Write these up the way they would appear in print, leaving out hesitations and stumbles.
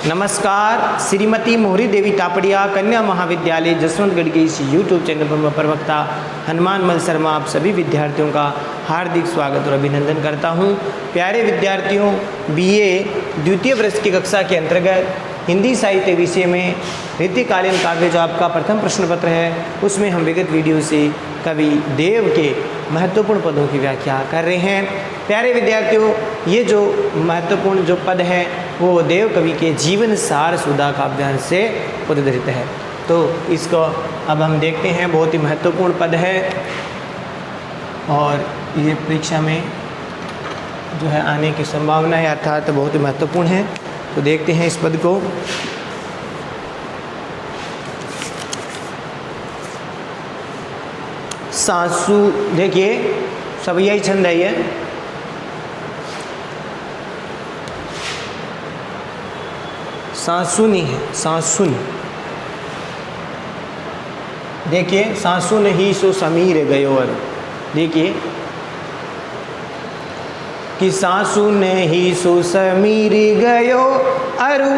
नमस्कार। श्रीमती मोहरी देवी तापड़िया कन्या महाविद्यालय जसवंतगढ़ के इस यूट्यूब चैनल पर मैं प्रवक्ता हनुमान मल शर्मा आप सभी विद्यार्थियों का हार्दिक स्वागत और अभिनंदन करता हूं। प्यारे विद्यार्थियों, बीए द्वितीय वर्ष की कक्षा के अंतर्गत हिंदी साहित्य विषय में रीतिकालीन काव्य जो आपका प्रथम प्रश्न पत्र है उसमें हम विगत वीडियो से कवि देव के महत्वपूर्ण पदों की व्याख्या कर रहे हैं। प्यारे विद्यार्थियों, ये जो महत्वपूर्ण जो पद है वो देव कवि के जीवन सार सुधा काव्यांश से उद्धृत है। तो इसको अब हम देखते हैं, बहुत ही महत्वपूर्ण पद है और ये परीक्षा में जो है आने की संभावना है, अर्थात बहुत ही महत्वपूर्ण है। तो देखते हैं इस पद को। सासू, देखिए सब यही छंद है, ये सासुनी है, सासुन। देखिए सासुन ही सो समीर गयो अरु, देखिए कि सासुन ही सो समीर गयो अरु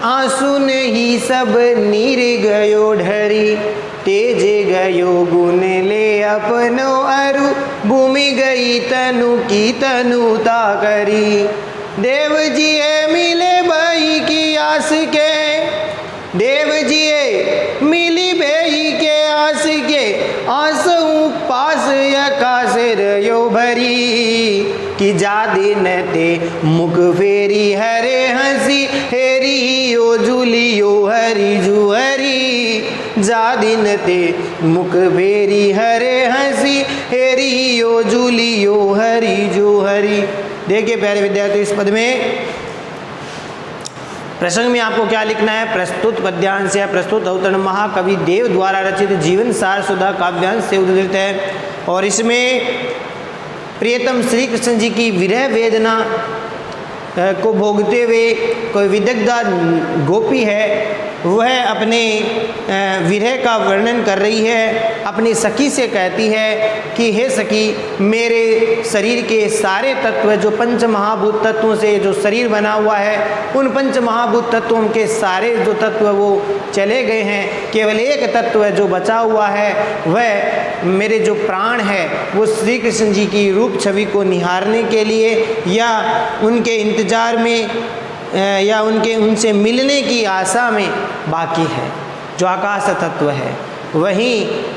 आंसुन ही सब नीर गयो ढरी तेज गयो गुण ले अपनो अरु भूमि गई तनु की तनुता करी। देव जिए मिले बही की आस के, देव जिए मिली बेही के आस के आंसू पास यकास रयो भरी कि जा दिन ते मुख फेरी हरे हंसी हेरी ओ जुलियो हरी जुहरी। जा दिन ते मुख फेरी हरे हंसी हेरी ओ जुलियो हरी जुहरी। देखिए प्यारे विद्यार्थी, इस पद में प्रसंग में आपको क्या लिखना है। प्रस्तुत पद्यांश है, प्रस्तुत अवतरण महाकवि देव द्वारा रचित जीवन सार सुधा काव्यांश से उद्धृत है और इसमें प्रियतम श्री कृष्ण जी की विरह वेदना को भोगते हुए कोई विदग्धा गोपी है, वह अपने विरह का वर्णन कर रही है। अपनी सखी से कहती है कि हे सखी, मेरे शरीर के सारे तत्व जो पंच महाभूत तत्वों से जो शरीर बना हुआ है, उन पंच महाभूत तत्वों के सारे जो तत्व वो चले गए हैं। केवल एक तत्व जो बचा हुआ है वह मेरे जो प्राण है वो श्री कृष्ण जी की रूप छवि को निहारने के लिए या उनके इंतजार में या उनसे मिलने की आशा में बाकी है। जो आकाश तत्व है वही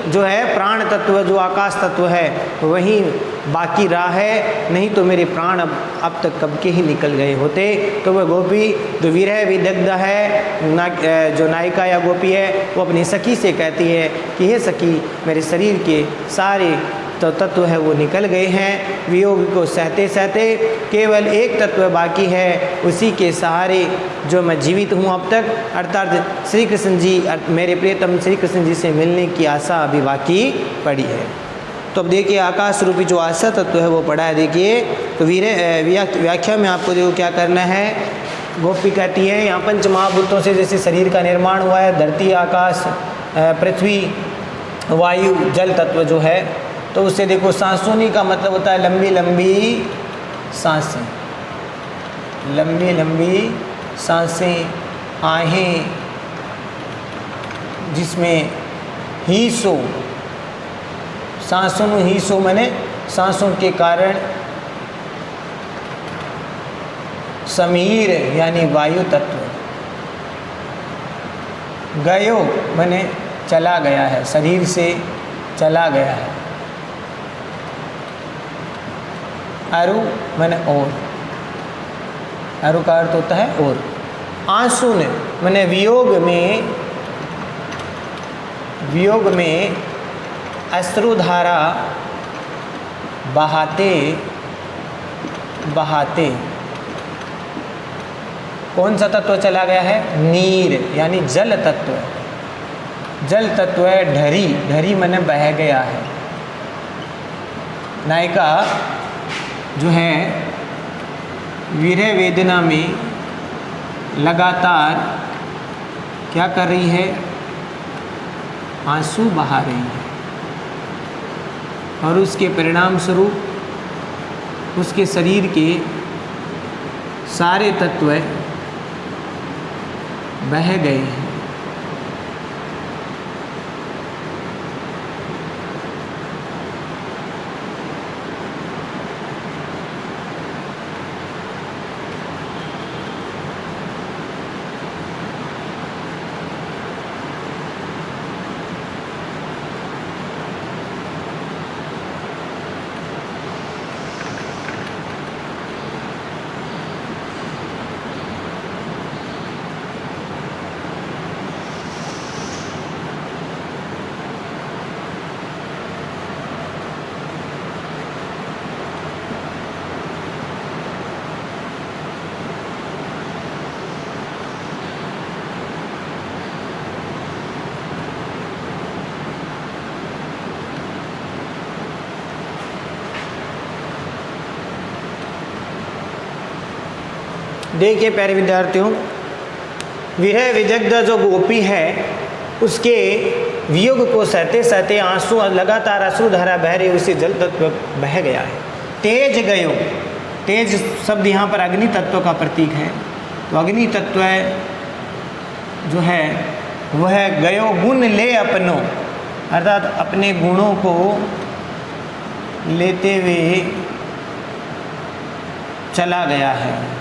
जो है प्राण तत्व, जो आकाश तत्व है वही बाकी रहा है, नहीं तो मेरे प्राण अब तक कब के ही निकल गए होते। तो वह गोपी जो विरह विदग्ध है, जो नायिका या गोपी है, वो अपनी सखी से कहती है कि हे सखी, मेरे शरीर के सारे तो तत्व है वो निकल गए हैं। वियोग को सहते सहते केवल एक तत्व बाकी है, उसी के सहारे जो मैं जीवित हूँ अब तक, अर्थात श्री कृष्ण जी, मेरे प्रियतम श्री कृष्ण जी से मिलने की आशा अभी बाकी पड़ी है। तो अब देखिए आकाश रूपी जो आशा तत्व है वो पड़ा है। देखिए तो व्याख्या में आपको देखो क्या करना है। गोपी कहती है यहाँ पंच महाभूतों से जैसे शरीर का निर्माण हुआ है, धरती, आकाश, पृथ्वी, वायु, जल तत्व जो है, तो उससे देखो सांसोनी का मतलब होता है लंबी लंबी सांसें, लंबी लंबी सांसें, आहें, जिसमें हीसो, सांसों में हीसो माने सांसों के कारण, समीर यानी वायु तत्व, गयो माने चला गया है, शरीर से चला गया है, अरु माने और, अरु का अर्थ होता है और, आंसू ने माने वियोग में अश्रुधारा बहाते बहाते। कौन सा तत्व चला गया है? नीर यानी जल तत्व, जल तत्व है। ढरी, ढरी माने बह गया है। नायिका जो है विरह वेदना में लगातार क्या कर रही है? आंसू बहा रही है और उसके परिणाम स्वरूप उसके शरीर के सारे तत्व बह गए हैं। देखिए प्यारे विद्यार्थियों, विरह विदग्ध जो गोपी है उसके वियोग को सहते सहते आंसू लगातार अश्रुधारा बह रही, उसे जल तत्व बह गया है। तेज गयो, तेज शब्द यहाँ पर अग्नि तत्व का प्रतीक है। तो अग्नि तत्व जो है वह गयो गुण ले अपनो, अर्थात अपने गुणों को लेते हुए चला गया है।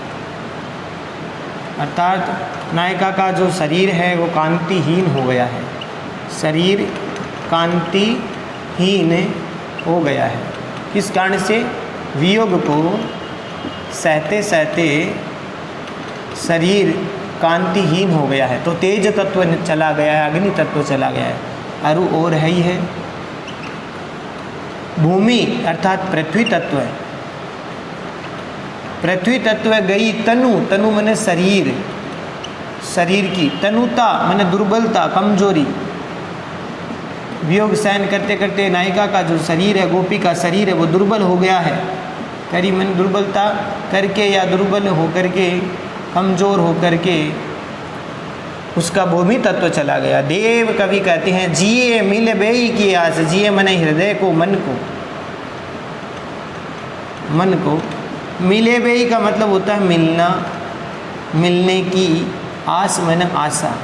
अर्थात नायिका का जो शरीर है वो कांतिहीन हो गया है, शरीर कांतिहीन हो गया है। किस कारण से? वियोग को सहते सहते शरीर कांतिहीन हो गया है। तो तेज तत्व चला गया है, अग्नि तत्व चला गया है। अरु और है ही है भूमि अर्थात पृथ्वी तत्व है। पृथ्वी तत्व गई तनु, तनु माने शरीर, शरीर की तनुता माने दुर्बलता, कमजोरी। वियोग सहन करते करते नायिका का जो शरीर है, गोपी का शरीर है, वो दुर्बल हो गया है। करी मन दुर्बलता करके या दुर्बल हो करके, कमजोर हो करके उसका भूमि तत्व चला गया। देव कवि कहते हैं जिए मिल बेई की आस, जिए मने हृदय को, मन को, मन को। मिले बेई का मतलब होता है मिलना, मिलने की आस मन आशा,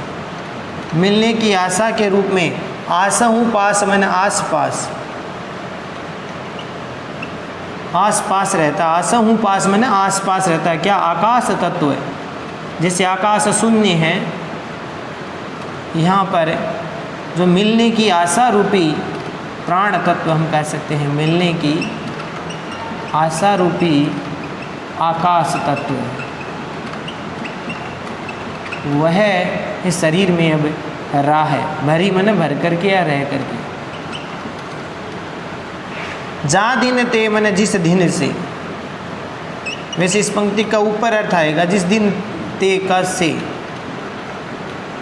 मिलने की आशा के रूप में। आशा हूँ पास मन आस पास, आस पास रहता। आशा हूँ पास मन आस पास रहता है। क्या? आकाश तत्व है। जैसे आकाश शून्य है, यहाँ पर जो मिलने की आशा रूपी प्राण तत्व हम कह सकते हैं, मिलने की आशा रूपी आकाश तत्व, वह इस शरीर में अब रहा है। भरी मन भर करके या रह करके। जा दिन ते मन जिस दिन से, वैसे इस पंक्ति का ऊपर अर्थ आएगा जिस दिन ते का से,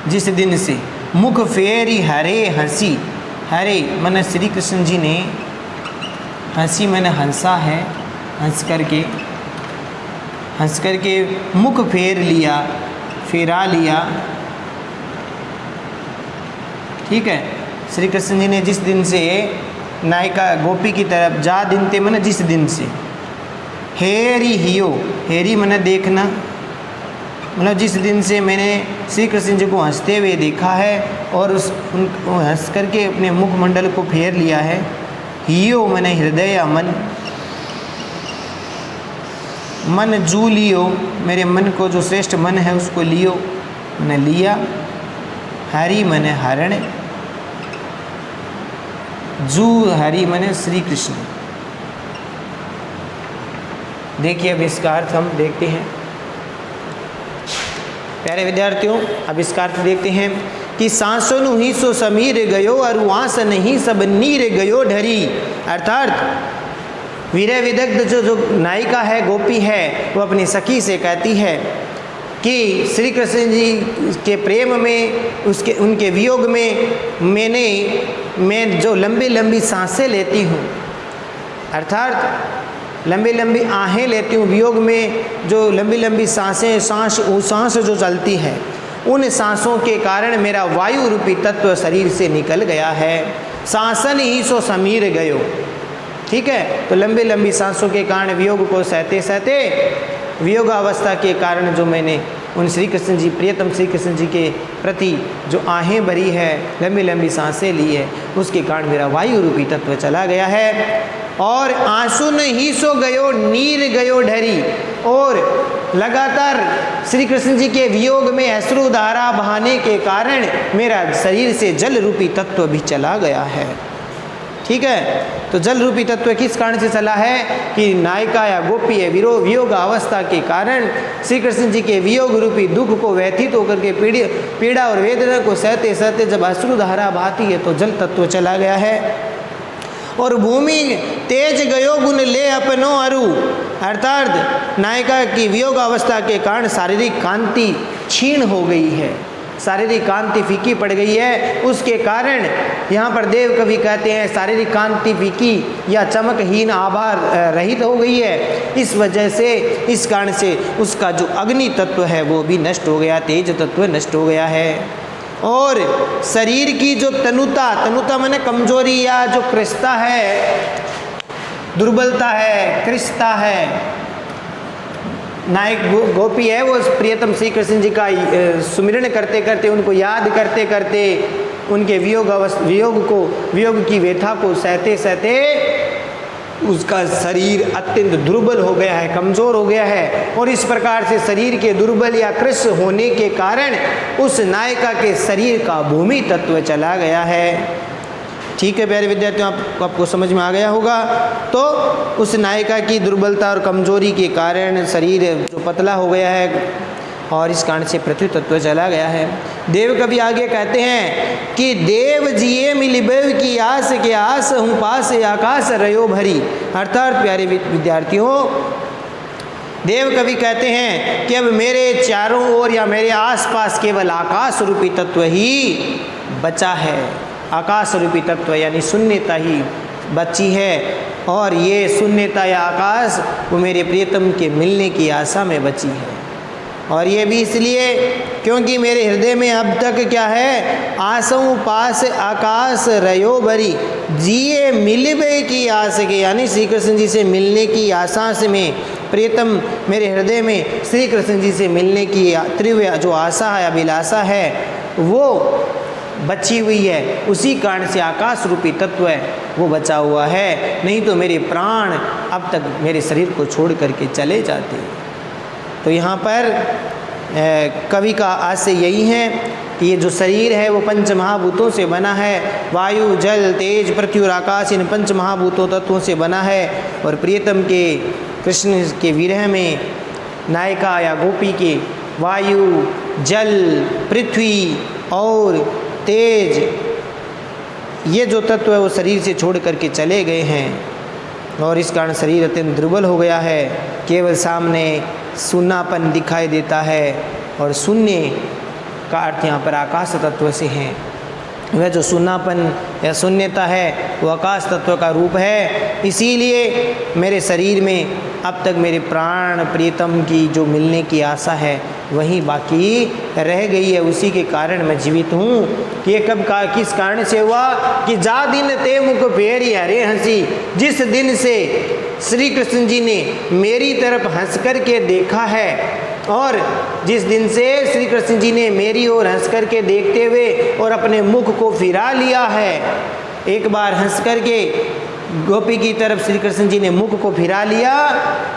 जिस दिन से। मुख फेरी हरे हंसी, हरे मन श्री कृष्ण जी ने, हंसी मैंने हंसा है, हंस करके मुख फेर लिया, फेरा लिया। ठीक है। श्री कृष्ण जी ने जिस दिन से नायिका गोपी की तरफ, जा दिन ते मन जिस दिन से। हेरी हियो, हेरी मन देखना, मतलब जिस दिन से मैंने श्री कृष्ण जी को हंसते हुए देखा है और उनको हंस करके अपने मुखमंडल को फेर लिया है। हियो मैंने हृदय या मन, मन जू लियो, मेरे मन को जो श्रेष्ठ मन है उसको लियो, मैंने लिया। हरि मैंने हरण, जू हरि मैंने श्री कृष्ण। देखिए अब इसका अर्थ हम देखते हैं प्यारे विद्यार्थियों। अब इसका अर्थ देखते हैं कि सांसों ही सो समीर गयो और वास नहीं सब नीर गयो ढरी। अर्थात विरह विदग्ध जो नायिका है, गोपी है, वो अपनी सखी से कहती है कि श्री कृष्ण जी के प्रेम में, उनके वियोग में मैं जो लंबी लंबी सांसें लेती हूँ, अर्थात लंबी लंबी आहें लेती हूँ वियोग में, जो लंबी लंबी सांसें, सांस जो चलती है, उन सांसों के कारण मेरा वायु रूपी तत्व शरीर से निकल गया है। सांसन ही सो समीर गयो। ठीक है। तो लंबी लंबी सांसों के कारण, वियोग को सहते सहते, वियोग अवस्था के कारण जो मैंने उन श्री कृष्ण जी, प्रियतम श्री कृष्ण जी के प्रति जो आहें भरी है, लंबी लंबी सांसें ली है, उसके कारण मेरा वायु रूपी तत्व चला गया है। और आंसू न ही सो गयो नीर गयो ढरी, और लगातार श्री कृष्ण जी के वियोग में अश्रु धारा बहाने के कारण मेरा शरीर से जल रूपी तत्व भी चला गया है। ठीक है, तो जल रूपी तत्व किस कारण से चला है कि नायिका या गोपी है वियोग अवस्था के कारण श्री कृष्ण जी के वियोग रूपी दुख को व्यथित होकर के पीड़ा और वेदना को सहते सहते जब अश्रुधारा बहाती है तो जल तत्व चला गया है। और भूमि तेज गयो गुण ले अपनो अरु, अर्थात नायिका की वियोग अवस्था के कारण शारीरिक कांति क्षीण हो गई है, शारीरिक कांति फीकी पड़ गई है। उसके कारण यहाँ पर देव कवि कहते हैं शारीरिक कांति फीकी या चमकहीन आभा रहित हो गई है। इस वजह से, इस कारण से उसका जो अग्नि तत्व है वो भी नष्ट हो गया, तेज तत्व नष्ट हो गया है। और शरीर की जो तनुता माने कमजोरी या जो कृष्णता है, दुर्बलता है, कृष्णता है, नायक गोपी है वो प्रियतम श्री कृष्ण जी का सुमिरन करते करते, उनको याद करते करते, उनके वियोग की व्यथा को सहते सहते उसका शरीर अत्यंत दुर्बल हो गया है, कमज़ोर हो गया है। और इस प्रकार से शरीर के दुर्बल या कृष्ण होने के कारण उस नायिका के शरीर का भूमि तत्व चला गया है। ठीक है प्यारे विद्यार्थियों, आपको समझ में आ गया होगा। तो उस नायिका की दुर्बलता और कमजोरी के कारण शरीर जो पतला हो गया है और इस कारण से पृथ्वी तत्व चला गया है। देव कवि आगे कहते हैं कि देव जिये मिलिबेव की आस के आस हूँ पास आकाश रयो भरी, अर्थात प्यारे विद्यार्थियों देव कवि कहते हैं कि अब मेरे चारों ओर या मेरे आसपास केवल आकाश रूपी तत्व ही बचा है, आकाश रूपी तत्व यानी शून्यता ही बची है। और ये शून्यता या आकाश वो मेरे प्रियतम के मिलने की आशा में बची है। और ये भी इसलिए क्योंकि मेरे हृदय में अब तक क्या है, आसों पास आकाश रयो भरी, जिए मिलबे की आस के यानी श्री कृष्ण जी से मिलने की आशा से में प्रियतम मेरे हृदय में श्री कृष्ण जी से मिलने की तीव्र जो आशा है, अभिलाषा है वो बची हुई है। उसी कारण से आकाश रूपी तत्व है वो बचा हुआ है, नहीं तो मेरे प्राण अब तक मेरे शरीर को छोड़ करके चले जाते। तो यहाँ पर कवि का आशय यही है कि ये जो शरीर है वो पंच महाभूतों से बना है, वायु जल तेज पृथ्वी और आकाश इन पंच महाभूतों तत्वों से बना है। और प्रियतम के कृष्ण के विरह में नायिका या गोपी के वायु जल पृथ्वी और तेज ये जो तत्व है वो शरीर से छोड़ करके चले गए हैं और इस कारण शरीर अत्यंत दुर्बल हो गया है। केवल सामने शून्यपन दिखाई देता है और शून्य का अर्थ यहाँ पर आकाश तत्व से है। वह जो शून्यपन या शून्यता है वो आकाश तत्व का रूप है। इसीलिए मेरे शरीर में अब तक मेरे प्राण प्रियतम की जो मिलने की आशा है वही बाकी रह गई है, उसी के कारण मैं जीवित हूँ। कि ये कब का किस कारण से हुआ कि जा दिन ते मुख फेरी हरे हंसी, जिस दिन से श्री कृष्ण जी ने मेरी तरफ हंस कर के देखा है और जिस दिन से श्री कृष्ण जी ने मेरी ओर हंस कर के देखते हुए और अपने मुख को फिरा लिया है, एक बार हंस कर के गोपी की तरफ श्री कृष्ण जी ने मुख को फिरा लिया,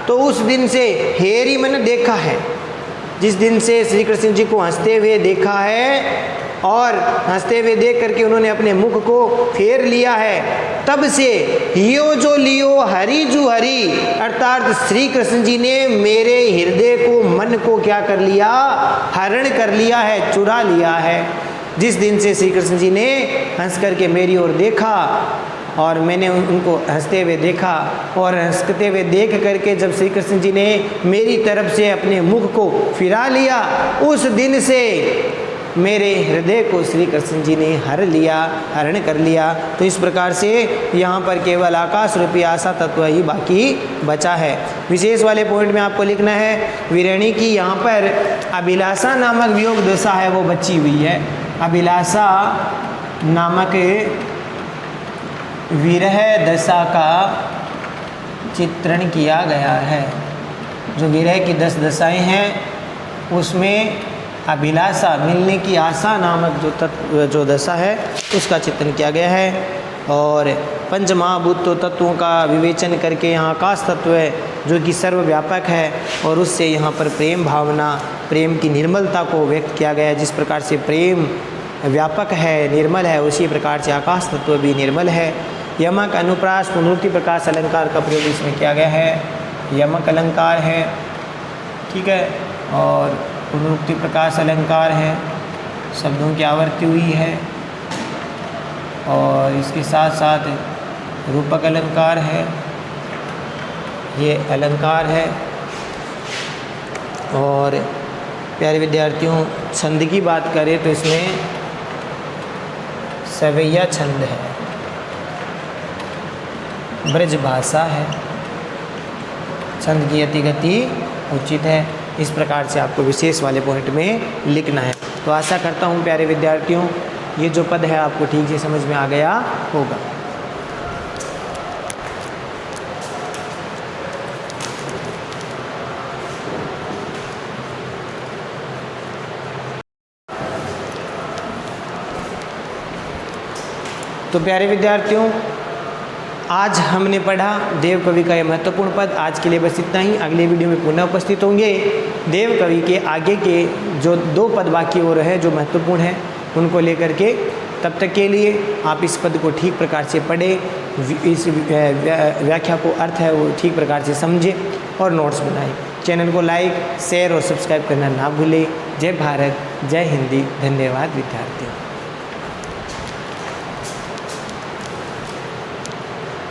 तो उस दिन से हेरी मैंने देखा है। जिस दिन से श्री कृष्ण जी को हंसते हुए देखा है और हंसते हुए देख करके उन्होंने अपने मुख को फेर लिया है, तब से हियो जो लियो हरि जू हरि, अर्थात श्री कृष्ण जी ने मेरे हृदय को मन को क्या कर लिया, हरण कर लिया है, चुरा लिया है। जिस दिन से श्री कृष्ण जी ने हंस करके मेरी ओर देखा और मैंने उनको हंसते हुए देखा और हंसते हुए देख करके जब श्री कृष्ण जी ने मेरी तरफ से अपने मुख को फिरा लिया, उस दिन से मेरे हृदय को श्री कृष्ण जी ने हरण कर लिया। तो इस प्रकार से यहाँ पर केवल आकाश रूपी आशा तत्व ही बाकी बचा है। विशेष वाले पॉइंट में आपको लिखना है विरणी की यहाँ पर अभिलाषा नामक वियोग दशा है वो बची हुई है। अभिलाषा नामक विरह दशा का चित्रण किया गया है। जो विरह की 10 दशाएं हैं उसमें अभिलाषा, मिलने की आशा नामक जो तत्व, जो दशा है, उसका चित्रण किया गया है। और पंच महाभूत तत्वों का विवेचन करके यहाँ आकाश तत्व है जो कि सर्वव्यापक है, और उससे यहाँ पर प्रेम भावना, प्रेम की निर्मलता को व्यक्त किया गया है। जिस प्रकार से प्रेम व्यापक है, निर्मल है, उसी प्रकार से आकाश तत्व भी निर्मल है। यमक, अनुप्रास, पुनरुक्ति प्रकाश अलंकार का प्रयोग इसमें किया गया है। यमक अलंकार है, ठीक है, और पुनरुक्ति प्रकाश अलंकार है, शब्दों की आवर्ती हुई है। और इसके साथ साथ रूपक अलंकार है, ये अलंकार है। और प्यारे विद्यार्थियों, छंद की बात करें तो इसमें सवैया छंद है, ब्रज भाषा है, छंद की अतिगति उचित है। इस प्रकार से आपको विशेष वाले पॉइंट में लिखना है। तो आशा करता हूँ प्यारे विद्यार्थियों, ये जो पद है आपको ठीक से समझ में आ गया होगा। तो प्यारे विद्यार्थियों, आज हमने पढ़ा देव कवि का यह महत्वपूर्ण पद। आज के लिए बस इतना ही। अगले वीडियो में पुनः उपस्थित होंगे। देव कवि के आगे के जो 2 पद बाकी हो रहे हैं जो महत्वपूर्ण हैं, उनको लेकर के, तब तक के लिए आप इस पद को ठीक प्रकार से पढ़ें, इस व्याख्या को अर्थ है वो ठीक प्रकार से समझें और नोट्स बनाएं। चैनल को लाइक, शेयर और सब्सक्राइब करना ना भूलें। जय भारत, जय हिंदी। धन्यवाद विद्यार्थियों।